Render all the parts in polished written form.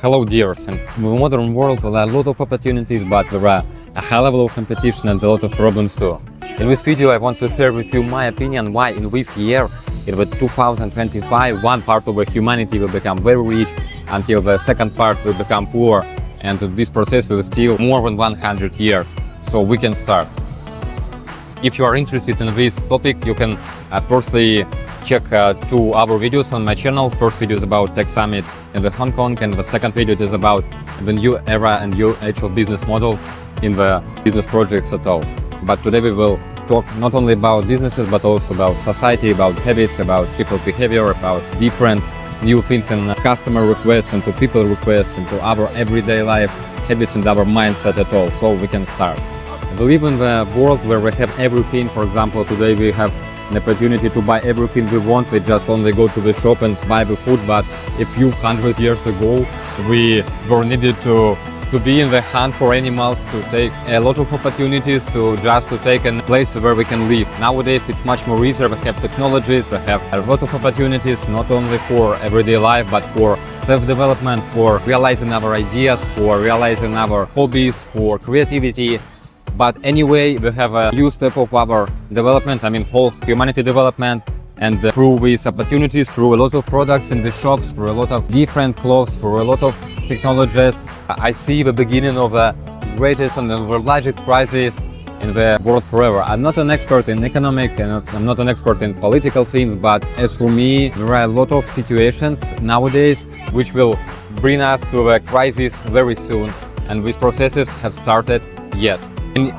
Hello dears, in the modern world there are a lot of opportunities, but there are a high level of competition and a lot of problems too. In this video I want to share with you my opinion why in this year, in the 2025, one part of the humanity will become very rich until the second part will become poor, and this process will still more than 100 years. So we can start. If you are interested in this topic, you can firstly check two other videos on my channel. First video is about Tech Summit in the Hong Kong, and the second video is about the new era and new age of business models in the business projects at all. But today we will talk not only about businesses, but also about society, about habits, about people behavior, about different new things in customer requests and to people requests and to our everyday life habits and our mindset at all. So we can start. We live in the world where we have everything. For example, today we have an opportunity to buy everything we want. We just only go to the shop and buy the food. But a few hundred years ago, we were needed to be in the hunt for animals, to take a lot of opportunities, to take a place where we can live. Nowadays, it's much more easier. We have technologies, we have a lot of opportunities, not only for everyday life, but for self-development, for realizing our ideas, for realizing our hobbies, for creativity. But anyway, we have a new step of our development, whole humanity development, and through these opportunities, through a lot of products in the shops, through a lot of different clothes, through a lot of technologies, I see the beginning of the greatest and the largest crisis in the world forever. I'm not an expert in economic, and I'm not an expert in political things, but as for me, there are a lot of situations nowadays which will bring us to a crisis very soon, and these processes have started yet.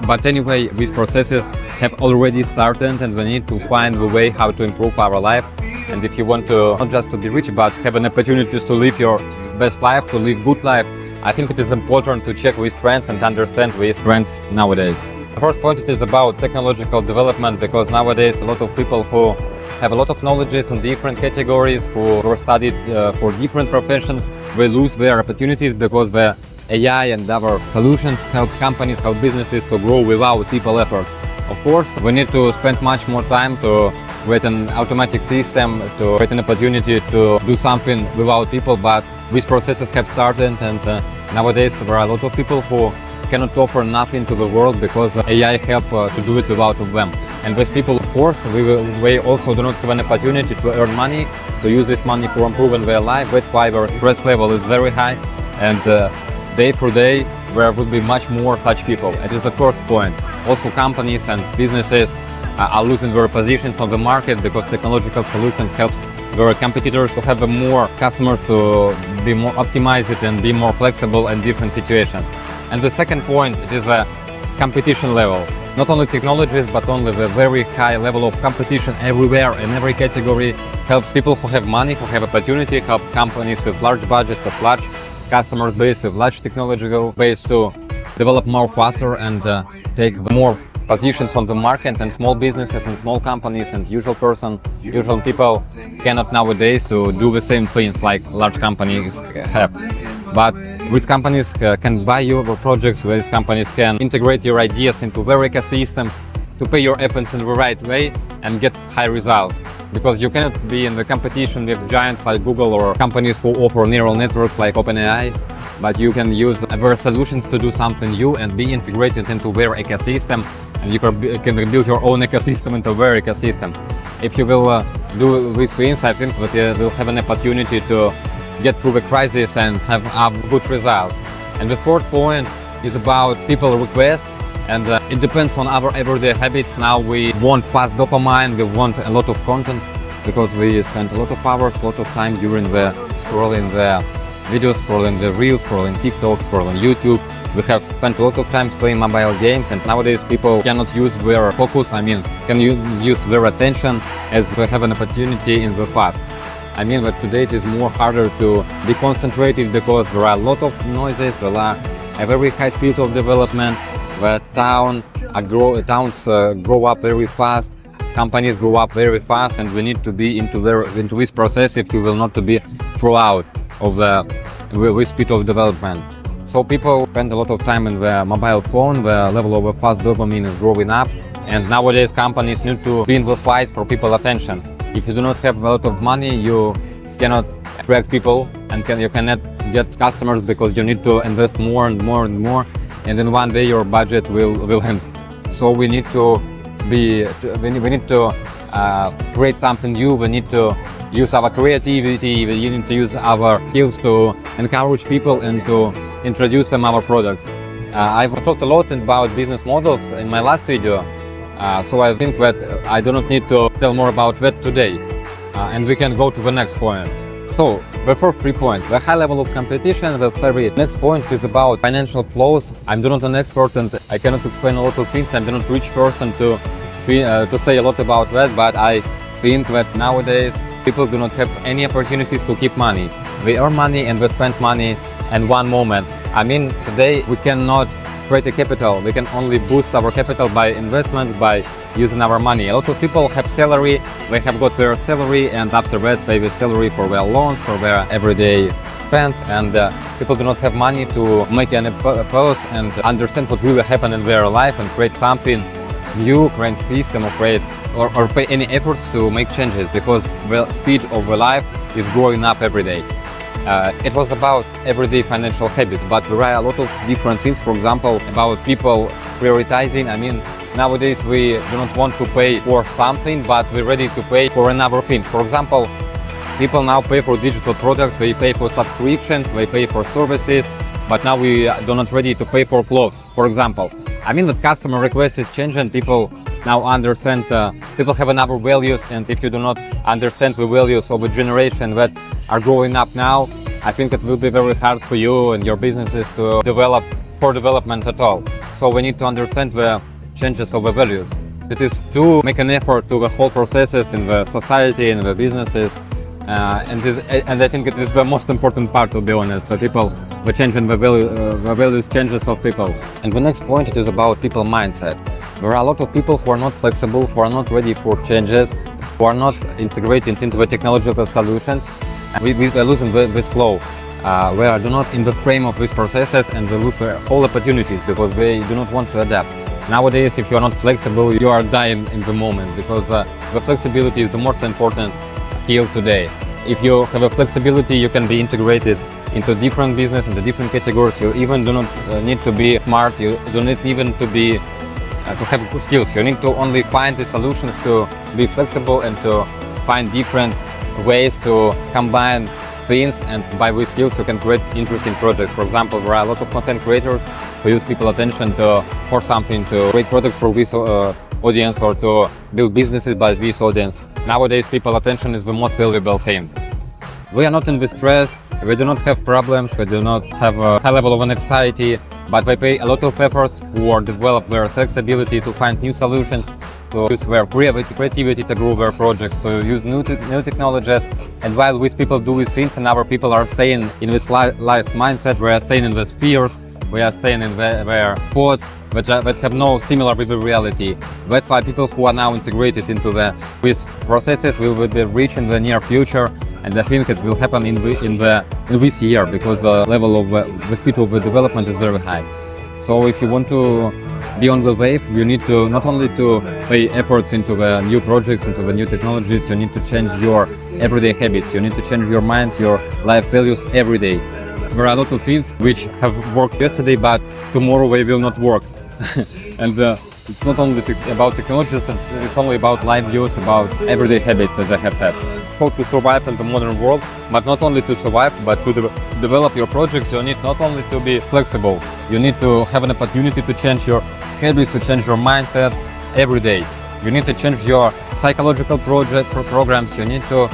But anyway, these processes have already started, and we need to find a way how to improve our life. And if you want to not just to be rich, but have an opportunity to live your best life, to live good life, I think it is important to check these trends and understand these trends nowadays. The first point, it is about technological development, because nowadays a lot of people who have a lot of knowledges in different categories, who were studied for different professions, they lose their opportunities because the AI and our solutions help companies, help businesses to grow without people efforts. Of course, we need to spend much more time to create an automatic system, to create an opportunity to do something without people, but these processes have started, and nowadays there are a lot of people who cannot offer nothing to the world because AI help to do it without them. And these people, of course, they also do not have an opportunity to earn money, to use this money for improving their life. That's why their stress level is very high, and day for day there will be much more such people. It is the first point. Also, companies and businesses are losing their positions on the market because technological solutions helps their competitors to have more customers, to be more optimized and be more flexible in different situations. And the second point, it is the competition level. Not only technologies, but only the very high level of competition everywhere in every category helps people who have money, who have opportunity, help companies with large budget, with large customer base, with large technological base to develop more faster and take more positions on the market, and small businesses and small companies and usual people cannot nowadays to do the same things like large companies have. But these companies can buy your projects, these companies can integrate your ideas into their ecosystems to pay your efforts in the right way and get high results. Because you cannot be in the competition with giants like Google or companies who offer neural networks like OpenAI, but you can use their solutions to do something new and be integrated into their ecosystem, and you can build your own ecosystem into their ecosystem. If you will do these things, I think that you will have an opportunity to get through the crisis and have good results. And the fourth point is about people requests. And it depends on our everyday habits. Now we want fast dopamine, we want a lot of content, because we spend a lot of hours, a lot of time during the scrolling the videos, scrolling the reels, scrolling TikTok, scrolling YouTube. We have spent a lot of time playing mobile games, and nowadays people cannot use their focus, can use their attention as they have an opportunity in the past. That today it is more harder to be concentrated because there are a lot of noises, there are a very high speed of development. The towns grow up very fast, companies grow up very fast, and we need to be into this process if we will not to be throughout of the speed of development. So people spend a lot of time in the mobile phone, the level of fast dopamine is growing up, and nowadays companies need to be in the fight for people's attention. If you do not have a lot of money, you cannot attract people and you cannot get customers because you need to invest more and more and more, and then one day your budget will end. So we need to create something new. We need to use our creativity. We need to use our skills to encourage people and to introduce them our products. I've talked a lot about business models in my last video, so I think that I do not need to tell more about that today, and we can go to the next point. So the first 3 points: the high level of competition. The very next point is about financial flows. I'm not an expert and I cannot explain a lot of things. I'm not a rich person to say a lot about that, but I think that nowadays people do not have any opportunities to keep money. They earn money and they spend money in one moment. I mean, today we cannot create a capital. We can only boost our capital by investment, by using our money. A lot of people have salary, they have got their salary, and after that pay the salary for their loans, for their everyday expense, and people do not have money to make any pause and understand what really happened in their life and create something new, create system, or create or pay any efforts to make changes, because the speed of the life is growing up every day. It was about everyday financial habits, but there are a lot of different things. For example, about people prioritizing. I mean, nowadays we do not want to pay for something, but we're ready to pay for another thing. For example, people now pay for digital products, they pay for subscriptions, they pay for services, but now we are not ready to pay for clothes, for example. I mean that customer request is changing. People now understand, people have another values, and if you do not understand the values of a generation that are growing up now, I think it will be very hard for you and your businesses to develop for development at all. So we need to understand the changes of the values. It is to make an effort to the whole processes in the society, in the businesses, and I think it is the most important part, to be honest. The people, the change in the values changes of people. And the next point, it is about people mindset. There are a lot of people who are not flexible, who are not ready for changes, who are not integrated into the technological solutions. And we are losing this flow. We are not in the frame of these processes, and we lose their whole opportunities because they do not want to adapt. Nowadays, if you are not flexible, you are dying in the moment, because the flexibility is the most important skill today. If you have a flexibility, you can be integrated into different business, into different categories. You even do not need to be smart. You do not even to be to have good skills. You need to only find the solutions to be flexible and to find different ways to combine things, and by these skills you can create interesting projects. For example, there are a lot of content creators who use people's attention for something, to create products for this audience, or to build businesses by this audience. Nowadays, people's attention is the most valuable thing. We are not in distress, we do not have problems, we do not have a high level of anxiety, but we pay a lot of efforts to develop their flexibility, to find new solutions, to use their creativity to grow their projects, to use new technologies. And while these people do these things and our people are staying in this life mindset, we are staying in these fears, we are staying in their thoughts that have no similar with the reality. That's why people who are now integrated into these processes will be rich in the near future. And I think it will happen in this year, because the level of the speed of the development is very high. So if you want to be on the wave, you need to not only to pay efforts into the new projects, into the new technologies, you need to change your everyday habits. You need to change your minds, your life values every day. There are a lot of things which have worked yesterday, but tomorrow they will not work. And it's not only about technologies, it's only about life views, about everyday habits, as I have said. So to survive in the modern world, but not only to survive, but to develop your projects, you need not only to be flexible, you need to have an opportunity to change your habits, to change your mindset every day. You need to change your psychological programs, you need to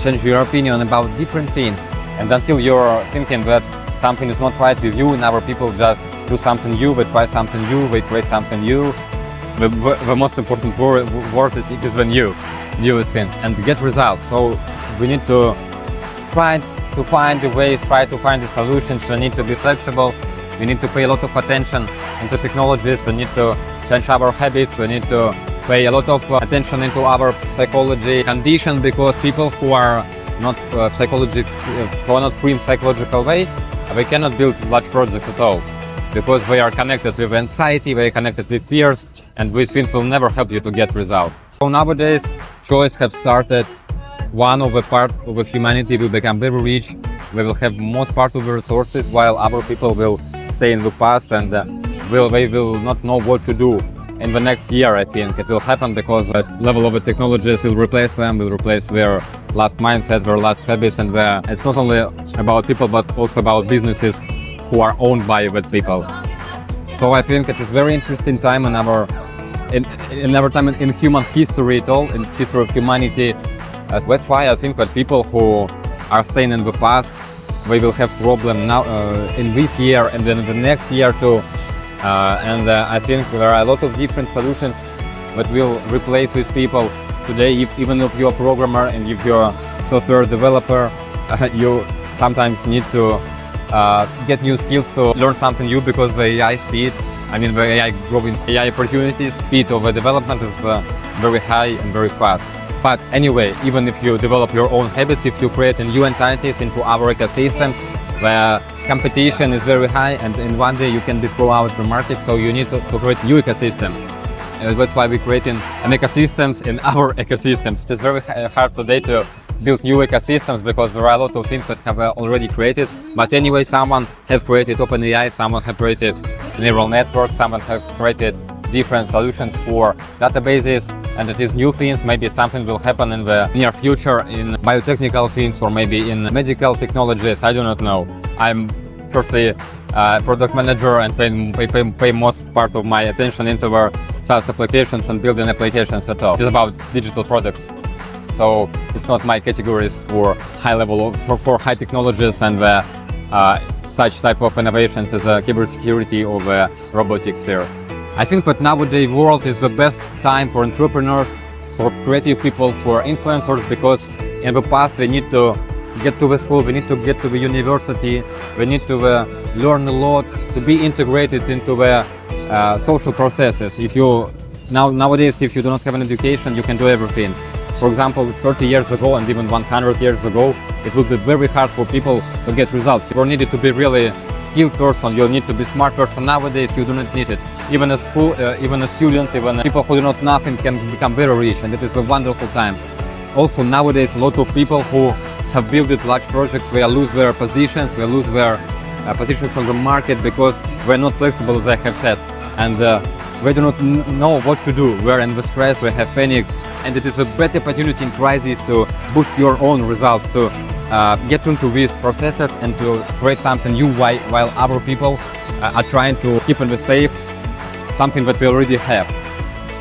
change your opinion about different things. And until you're thinking that something is not right with you, and other people just do something new, they try something new, they create something new, the most important word is the newest thing, and get results. So we need to try to find the ways, try to find the solutions. We need to be flexible. We need to pay a lot of attention into technologies. We need to change our habits. We need to pay a lot of attention into our psychology condition, because people who are not who are not free in psychological way, they cannot build large projects at all, because they are connected with anxiety, they are connected with fears, and these things will never help you to get results. So nowadays, choice have started. One of the part of the humanity will become very rich, we will have most part of the resources, while other people will stay in the past and they will not know what to do. In the next year, I think it will happen because the level of the technologies will replace them, will replace their last mindset, their last habits, and it's not only about people but also about businesses who are owned by those people. So I think it is very interesting time in our time in human history at all, in history of humanity. That's why I think that people who are staying in the past, they will have problem now in this year and then in the next year too. I think there are a lot of different solutions that will replace these people today. Even if you're a programmer and if you're a software developer, you sometimes need to get new skills to learn something new because the AI speed, the AI growing, AI opportunities, speed of the development is very high and very fast. But anyway, even if you develop your own habits, if you create new entities into our ecosystems, the competition is very high and in one day you can be thrown out the market, so you need to create new ecosystem. That's why we're creating an ecosystems in our ecosystems. It is very hard today to build new ecosystems because there are a lot of things that have already created. But anyway, someone have created OpenAI, someone have created neural networks, someone have created different solutions for databases, and it is new things. Maybe something will happen in the near future in biotechnical things or maybe in medical technologies. I do not know. I'm firstly product manager and pay most part of my attention into our SaaS applications and building applications at all. It's about digital products. So it's not my categories for high level for high technologies and such type of innovations as cybersecurity or the robotics sphere. I think that nowadays world is the best time for entrepreneurs, for creative people, for influencers, because in the past they need to get to the school, we need to get to the university, we need to learn a lot to be integrated into the social processes. If you nowadays, if you do not have an education, you can do everything. For example, 30 years ago and even 100 years ago, it would be very hard for people to get results. You needed to be really skilled person, you need to be smart person. Nowadays, you do not need it. Even a school, even a student, even people who do not nothing can become very rich, and it is a wonderful time. Also, nowadays, a lot of people who have built large projects, they lose their positions, they lose their positions on the market because they're not flexible, as I have said, and they do not know what to do. We're in the stress, we have panic, and it is a better opportunity in crisis to boost your own results, to get into these processes and to create something new while other people are trying to keep in the safe something that we already have.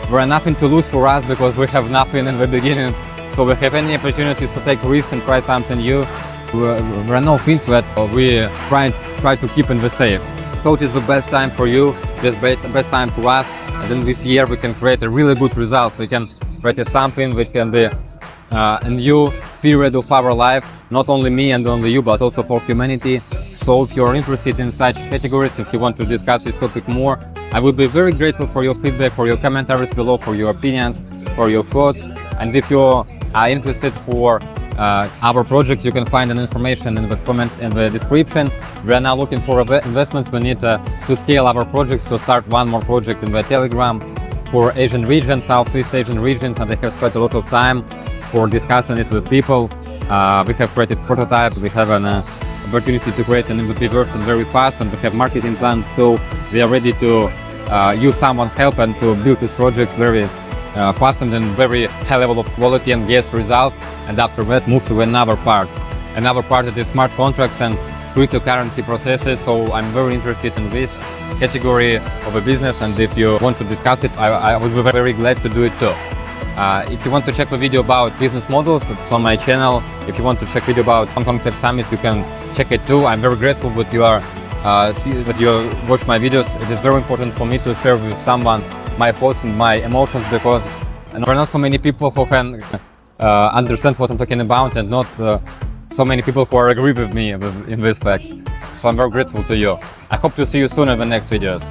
There are nothing to lose for us because we have nothing in the beginning, so we have any opportunities to take risks and try something new. There are no things that we try to keep in the safe. So it is the best time for you, the best time for us, and then this year we can create a really good results. We can create something which can be a new period of our life, not only me and only you, but also for humanity. So if you're interested in such categories, if you want to discuss this topic more, I would be very grateful for your feedback, for your commentaries below, for your opinions, for your thoughts. And if you are interested for our projects, you can find an information in the comment in the description. We are now looking for investments. We need to scale our projects, to start one more project in the Telegram for Asian regions, Southeast Asian regions, and I have spent a lot of time for discussing it with people. We have created prototypes, we have an opportunity to create an MVP version very fast, and we have marketing plans, so we are ready to use someone's help and to build these projects very fast and very high level of quality and get results, and after that move to another part that is smart contracts and cryptocurrency processes. So I'm very interested in this category of a business, and if you want to discuss it, I would be very glad to do it too. If you want to check the video about business models, it's on my channel. If you want to check video about Hong Kong Tech Summit, you can check it too. I'm very grateful that you watch my videos. It is very important for me to share with someone my thoughts and my emotions, because there are not so many people who can understand what I'm talking about, and not so many people who agree with me in this fact. So I'm very grateful to you. I hope to see you soon in the next videos.